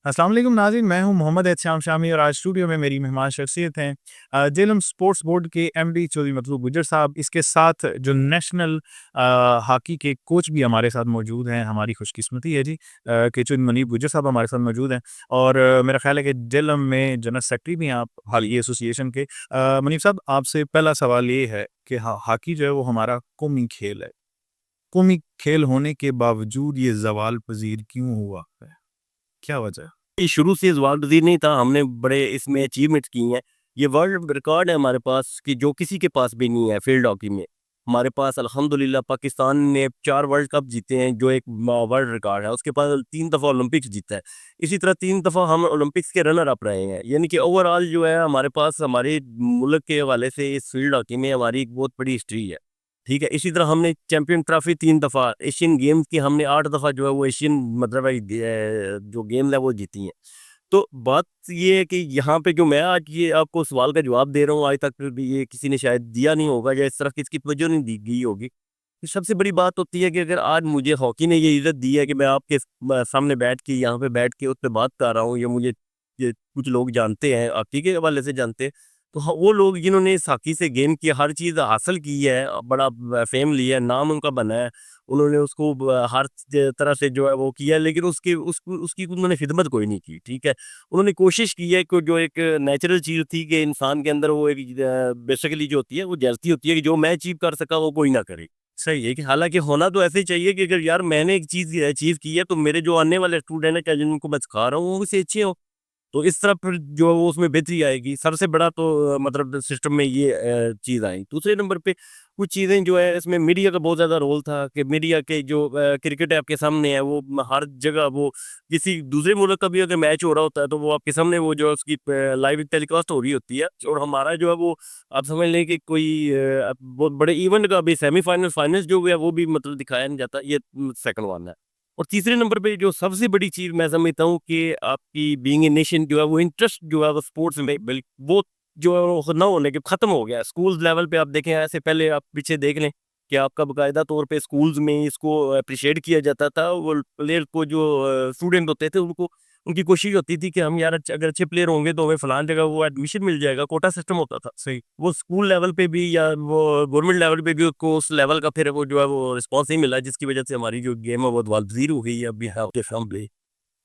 अस्सलाम वालेकुम नाज़रीन, मैं हूं मोहम्मद एहतशाम शामी और आज स्टूडियो में मेरी मेहमान शख्सियत हैं जेलम स्पोर्ट्स बोर्ड के एमडी चौधरी मतलूब गुजर साहब। इसके साथ जो नेशनल हॉकी के कोच भी हमारे साथ मौजूद हैं। हमारी खुशकिस्मती है जी कि चौधरी मनीब गुजर साहब हमारे साथ मौजूद हैं और मेरा ख्याल है कि जेलम में जनरल सेक्रेटरी भी हैं आप हालिया एसोसिएशन के। मनीब साहब, आपसे पहला सवाल ये है कि हॉकी जो है वो हमारा कौमी खेल है। कौमी खेल होने के बावजूद ये जवाल पजीर क्यों हुआ है? क्या वजह है? ये शुरू से जवाल पज़ीर नहीं था, हमने बड़े इसमें अचीवमेंट्स की हैं। ये वर्ल्ड रिकॉर्ड है हमारे पास कि जो किसी के पास भी नहीं है फील्ड हॉकी में। हमारे पास अल्हम्दुलिल्लाह पाकिस्तान ने 4 वर्ल्ड कप जीते हैं, जो एक वर्ल्ड रिकॉर्ड है। उसके बाद 3 दफ़ा ओलंपिक्स जीता है। इसी तरह 3 दफ़ा हम ओलंपिक्स के रनर अप रहे हैं। यानी कि ओवरऑल जो है हमारे पास हमारे मुल्क के हवाले से इस फील्ड हॉकी में हमारी एक बहुत बड़ी हिस्ट्री है। ठीक है, इसी तरह हमने चैंपियन ट्रॉफी 3 दफ़ा, एशियन गेम्स की हमने 8 दफ़ा जो है वो एशियन मतलब जो गेम्स है वो जीती हैं। तो बात ये है कि यहाँ पे जो मैं आज ये आपको सवाल का जवाब दे रहा हूँ, आज तक भी ये किसी ने शायद दिया नहीं होगा या इस तरह की इसकी तवज्जो नहीं दी गई होगी। तो सबसे बड़ी बात होती है कि अगर आज मुझे हॉकी ने ये इज़्ज़त दी है कि मैं आपके सामने बैठ के यहाँ पे बैठ के उस पे बात कर रहा हूँ, या मुझे ये कुछ लोग जानते हैं, हॉकी के हवाले से जानते हैं। तो वो लोग जिन्होंने इस हॉकी से गेम की हर चीज़ हासिल की है, बड़ा फेम लिया है, नाम उनका बना है, उन्होंने उसको हर तरह से जो है वो किया है, लेकिन उसकी उन्होंने खिदमत कोई नहीं की। ठीक है, उन्होंने कोशिश की है कि जो एक नेचुरल चीज़ थी कि इंसान के अंदर वो एक बेसिकली जो होती है वो जैसी होती है कि जो मैं अचीव कर सका वो कोई ना करे। सही है कि हालांकि होना तो ऐसे ही चाहिए कि अगर यार मैंने एक चीज़ अचीव की है तो मेरे जो आने वाले स्टूडेंट है क्या जिनको मैं सिखा रहा हूँ वो उससे अच्छे हो, तो इस तरह फिर जो है वो उसमें बेहतरी आएगी। सबसे बड़ा तो मतलब सिस्टम में ये चीज़ आई। दूसरे नंबर पे कुछ चीज़ें जो है इसमें मीडिया का बहुत ज़्यादा रोल था कि मीडिया के जो क्रिकेट आपके सामने है वो हर जगह वो किसी दूसरे मुल्क का भी अगर मैच हो रहा होता है तो वो आपके सामने वो जो है उसकी लाइव टेलीकास्ट हो रही होती है, और हमारा जो है वो आप समझ लें कि कोई बहुत बड़े इवेंट का भी सेमीफाइनल फाइनल्स जो है वो भी मतलब दिखाया नहीं जाता। ये सेकंड वन है। और तीसरे नंबर पे जो सबसे बड़ी चीज़ मैं समझता हूँ कि आपकी बीइंग ए नेशन जो है वो इंटरेस्ट जो है वो स्पोर्ट्स में वो जो है वो ना होने के ख़त्म हो गया है। स्कूल्स लेवल पे आप देखें, ऐसे पहले आप पीछे देख लें कि आपका बाकायदा तौर पे स्कूल्स में इसको अप्रिशिएट किया जाता था। वो प्लेयर को जो स्टूडेंट होते थे उनको उनकी कोशिश होती थी कि हम यार अगर अच्छे प्लेयर होंगे तो हमें फलान जगह वो एडमिशन मिल जाएगा, कोटा सिस्टम होता था। सही। वो स्कूल लेवल पे भी या वो गवर्नमेंट लेवल पे भी उसको उस लेवल का फिर वो जो है वो रिस्पॉन्स नहीं मिला, जिसकी वजह से हमारी जो गेम है वो वालजीर हो गई है अभी है प्ले।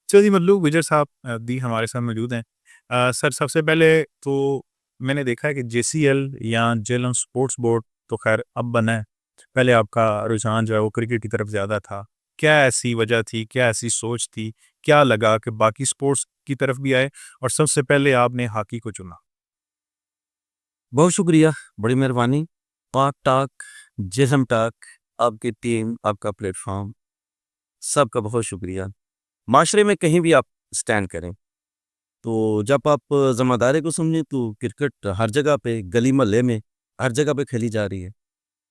चौधरी मल्लूक गुजर साहब भी हमारे साथ मौजूद हैं। सर, सबसे पहले तो मैंने देखा है कि जेसीएल या जेलम स्पोर्ट्स बोर्ड तो खैर अब बना है। पहले आपका रुझान जो है वो क्रिकेट की तरफ ज़्यादा था। क्या ऐसी वजह थी, क्या ऐसी सोच थी, क्या लगा कि बाकी स्पोर्ट्स की तरफ भी आए और सबसे पहले आपने हॉकी को चुना? बहुत शुक्रिया, बड़ी मेहरबानी। पाक टाक, जिस्म टाक, आपकी टीम, आपका प्लेटफॉर्म, सबका बहुत शुक्रिया। माशरे में कहीं भी आप स्टैंड करें तो जब आप ज़िम्मेदारी को समझें तो क्रिकेट हर जगह पे, गली मोहल्ले में हर जगह पे खेली जा रही है।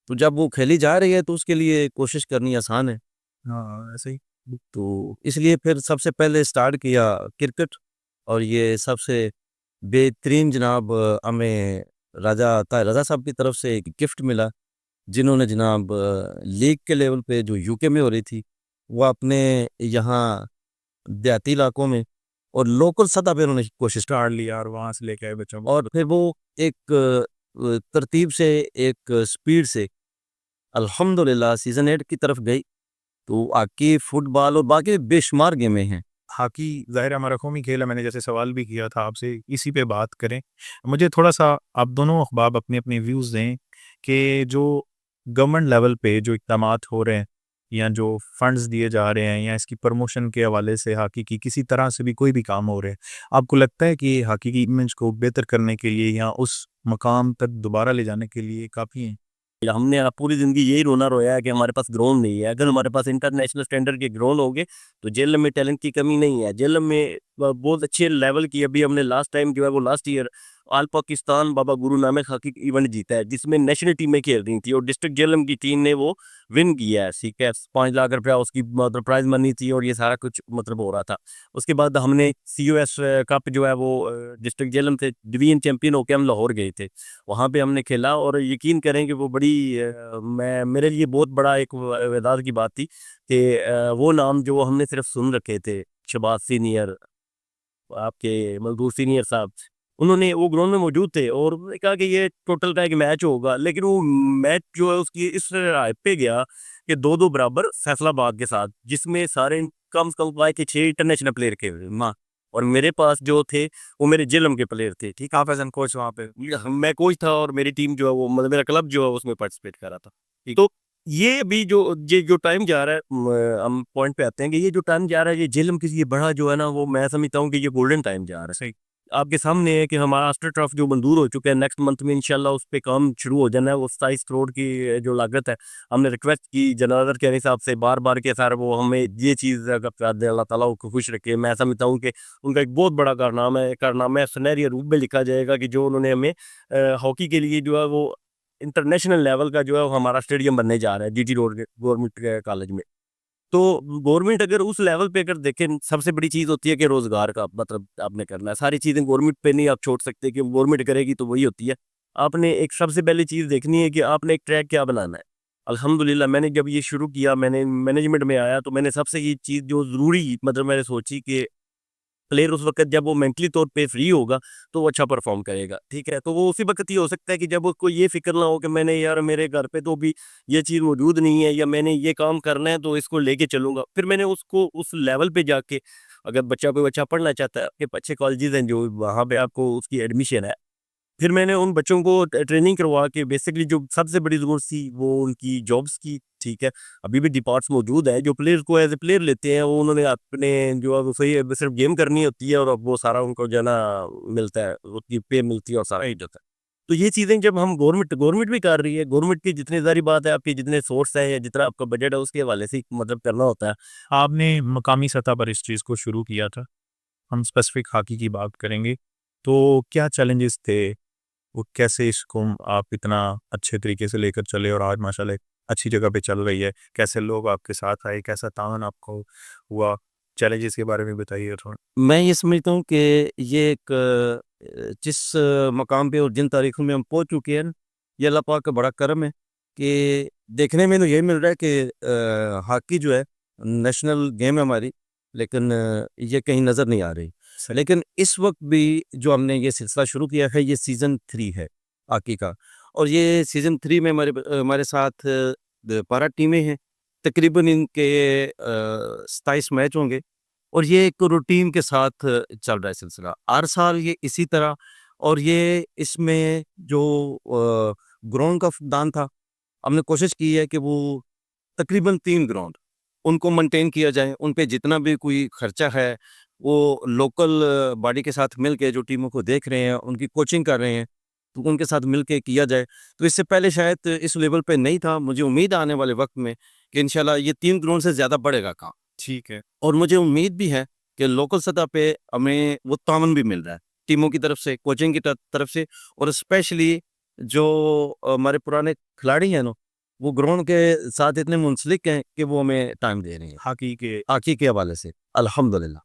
तो जब वो खेली जा रही है तो उसके लिए कोशिश करनी आसान है। हाँ, ऐसे ही। तो इसलिए फिर सबसे पहले स्टार्ट किया क्रिकेट, और ये सबसे बेहतरीन जनाब हमें राजा ताहिर रज़ा साहब की तरफ से एक गिफ्ट मिला, जिन्होंने जनाब लीग के लेवल पे जो यूके में हो रही थी, वो अपने यहाँ देहाती इलाकों में और लोकल सतह पे उन्होंने कोशिश की। स्टार लिया और वहाँ से लेके आए बच्चों को। और फिर वो एक तरतीब से, एक स्पीड से अल्हम्दुलिल्लाह सीज़न 8 की तरफ गई। तो हॉकी, फुटबॉल और बाकी बेशुमार गेमें हैं। हॉकी ज़ाहिर है हमारा कौमी खेल है, मैंने जैसे सवाल भी किया था आपसे, इसी पे बात करें। मुझे थोड़ा-सा आप दोनों अख़बार अपने-अपने व्यूज़ दें कि जो गवर्नमेंट लेवल पे जो इक़दामात हो रहे हैं या जो फंड्स दिए जा रहे हैं या इसकी प्रमोशन के हवाले से हॉकी की किसी तरह से भी कोई भी काम हो रहे हैं, आपको लगता है कि हॉकी की इमेज को बेहतर करने के लिए या उस मकाम तक दोबारा ले जाने के लिए काफ़ी हैं? हमने पूरी ज़िंदगी यही रोना रोया है कि हमारे पास ग्राउंड नहीं है। अगर हमारे पास इंटरनेशनल स्टैंडर्ड के ग्राउंड होंगे, तो जेलम में टैलेंट की कमी नहीं है। जेलम में बहुत अच्छे लेवल की अभी हमने लास्ट टाइम जो है वो last year all Pakistan Baba Guru Nanak hockey event जीता है, जिसमें नेशनल टीमें खेल रही थी और डिस्ट्रिक्ट जेलम की टीम ने वो विन किया है। ठीक है, 5 लाख रुपया उसकी मतलब प्राइज़ मनी थी और ये सारा कुछ मतलब हो रहा था। उसके बाद हमने सीओएस कप जो है वो डिस्ट्रिक्ट जेलम से डिवीज़न चैंपियन होके हम लाहौर गए थे। वहाँ पे हमने खेला और यकीन करें कि वो बड़ी मैं मेरे लिए बहुत बड़ा एक एजाज़ की बात थी कि वो नाम जो हमने सिर्फ सुन रखे थे, शहबाज सीनियर, آپ کے مزدور سینئر صاحب، انہوں نے وہ گراؤنڈ میں موجود تھے اور انہوں نے کہا کہ یہ ٹوٹل کا ایک میچ ہوگا، لیکن وہ میچ جو ہے اس کی اس رائے پہ گیا کہ 2-2 برابر فیصل آباد کے ساتھ، جس میں سارے کم سے کم کہ 6 انٹرنیشنل پلیئر کے ماں، اور میرے پاس جو تھے وہ میرے جیلم کے پلیئر تھے. ٹھیک آپ ایز این کوچ وہاں پہ؟ میں کوچ تھا اور میری ٹیم جو ہے وہ مطلب میرا کلب جو ہے اس میں پارٹیسپیٹ کر رہا تھا. تو یہ بھی جو ٹائم جا رہا ہے، ہم پوائنٹ پہ آتے ہیں کہ یہ جو ٹائم جا رہا ہے یہ جیلم کے لیے بڑا جو ہے نا وہ میں سمجھتا ہوں کہ یہ گولڈن ٹائم جا رہا ہے. صحیح. آپ کے سامنے ہے کہ ہمارا آسٹر ٹرف جو منظور ہو چکا ہے، نیکسٹ منتھ میں انشاءاللہ اس پہ کام شروع ہو جانا ہے. وہ 27 کروڑ کی جو لاگت ہے، ہم نے ریکویسٹ کی جنرل کے حساب سے بار بار کہ سر وہ ہمیں یہ چیز اللہ تعالیٰ کو خوش رکھے. میں سمجھتا ہوں کہ ان کا ایک بہت بڑا کارنامہ ہے سنہری روپ میں لکھا جائے گا کہ جو انہوں نے ہمیں ہاکی کے لیے جو ہے وہ انٹرنیشنل لیول کا جو ہے وہ ہمارا اسٹیڈیم بننے جا رہا ہے جی ٹی روڈ کے گورنمنٹ کالج میں. تو گورنمنٹ اگر اس لیول پہ اگر دیکھیں، سب سے بڑی چیز ہوتی ہے کہ روزگار کا مطلب آپ نے کرنا ہے. ساری چیزیں گورنمنٹ پہ نہیں آپ چھوڑ سکتے کہ گورنمنٹ کرے گی تو وہی ہوتی ہے. آپ نے ایک سب سے پہلی چیز دیکھنی ہے کہ آپ نے ایک ٹریک کیا بنانا ہے. الحمدللہ میں نے جب یہ شروع کیا، میں نے مینجمنٹ میں آیا تو میں نے سب سے یہ چیز جو ضروری مطلب میں نے سوچی کہ پلیئر اس وقت جب وہ مینٹلی طور پہ فری ہوگا تو وہ اچھا پرفارم کرے گا. ٹھیک ہے، تو وہ اسی وقت ہی ہو سکتا ہے کہ جب اس کو یہ فکر نہ ہو کہ میں نے یار میرے گھر پہ تو بھی یہ چیز موجود نہیں ہے یا میں نے یہ کام کرنا ہے تو اس کو لے کے چلوں گا. پھر میں نے اس کو اس لیول پہ جا کے، اگر کوئی بچہ پڑھنا چاہتا ہے، آپ کے اچھے کالجز ہیں جو وہاں پہ آپ کو اس کی ایڈمیشن ہے، پھر میں نے ان بچوں کو ٹریننگ کروا کے بیسکلی جو سب سے بڑی ضرورت تھی وہ ان کی جابس کی. ٹھیک ہے، ابھی بھی ڈپارٹس موجود ہیں جو پلیئر کو ایز اے پلیئر لیتے ہیں، وہ انہوں نے اپنے جو ہے وہ صحیح صرف گیم کرنی ہوتی ہے اور وہ سارا ان کو جو ہے نا ملتا ہے، اس کی پے ملتی ہے اور سارا ہی ہوتا ہے. تو یہ چیزیں جب ہم گورنمنٹ بھی کر رہی ہے، گورنمنٹ کی جتنی ظاہری بات ہے آپ کی جتنے سورس ہے یا جتنا آپ کا بجٹ ہے اس کے حوالے سے مطلب کرنا ہوتا ہے. آپ نے مقامی سطح پر اس چیز کو شروع کیا تھا، ہم اسپیسیفک ہاکی کی بات کریں گے تو کیا چیلنجز تھے، وہ کیسے اس کو آپ اتنا اچھے طریقے سے لے کر چلے اور آج ماشاءاللہ ایک اچھی جگہ پہ چل رہی ہے، کیسے لوگ آپ کے ساتھ آئے، کیسا تعاون آپ کو ہوا، چیلنجز کے بارے میں بتائیے تھوڑا. میں یہ سمجھتا ہوں کہ یہ ایک جس مقام پہ اور جن تاریخوں میں ہم پہنچ چکے ہیں، یہ اللہ پاک کا بڑا کرم ہے کہ دیکھنے میں تو یہ مل رہا ہے کہ ہاکی جو ہے نیشنل گیم ہے ہماری، لیکن یہ کہیں نظر نہیں آ رہی. لیکن اس وقت بھی جو ہم نے یہ سلسلہ شروع کیا ہے، یہ سیزن 3 ہے ہاکی کا، اور یہ سیزن 3 میں ہمارے ساتھ 12 ٹیمیں ہیں. تقریباً ان کے 27 میچ ہوں گے، اور یہ ایک روٹین کے ساتھ چل رہا ہے سلسلہ ہر سال یہ اسی طرح. اور یہ اس میں جو گراؤنڈ کا فقدان تھا، ہم نے کوشش کی ہے کہ وہ تقریباً 3 گراؤنڈ ان کو مینٹین کیا جائے. ان پہ جتنا بھی کوئی خرچہ ہے وہ لوکل باڈی کے ساتھ مل کے جو ٹیموں کو دیکھ رہے ہیں، ان کی کوچنگ کر رہے ہیں، تو ان کے ساتھ مل کے کیا جائے. تو اس سے پہلے شاید اس لیول پہ نہیں تھا. مجھے امید آنے والے وقت میں کہ انشاءاللہ یہ 3 گراؤنڈ سے زیادہ بڑھے گا کام. ٹھیک ہے. اور مجھے امید بھی ہے کہ لوکل سطح پہ ہمیں وہ تعاون بھی مل رہا ہے ٹیموں کی طرف سے، کوچنگ کی طرف سے، اور اسپیشلی جو ہمارے پرانے کھلاڑی ہیں نا، وہ گراؤنڈ کے ساتھ اتنے منسلک ہیں کہ وہ ہمیں ٹائم دے رہے ہیں ہاکی کے ہاکی کے حوالے سے الحمدللہ.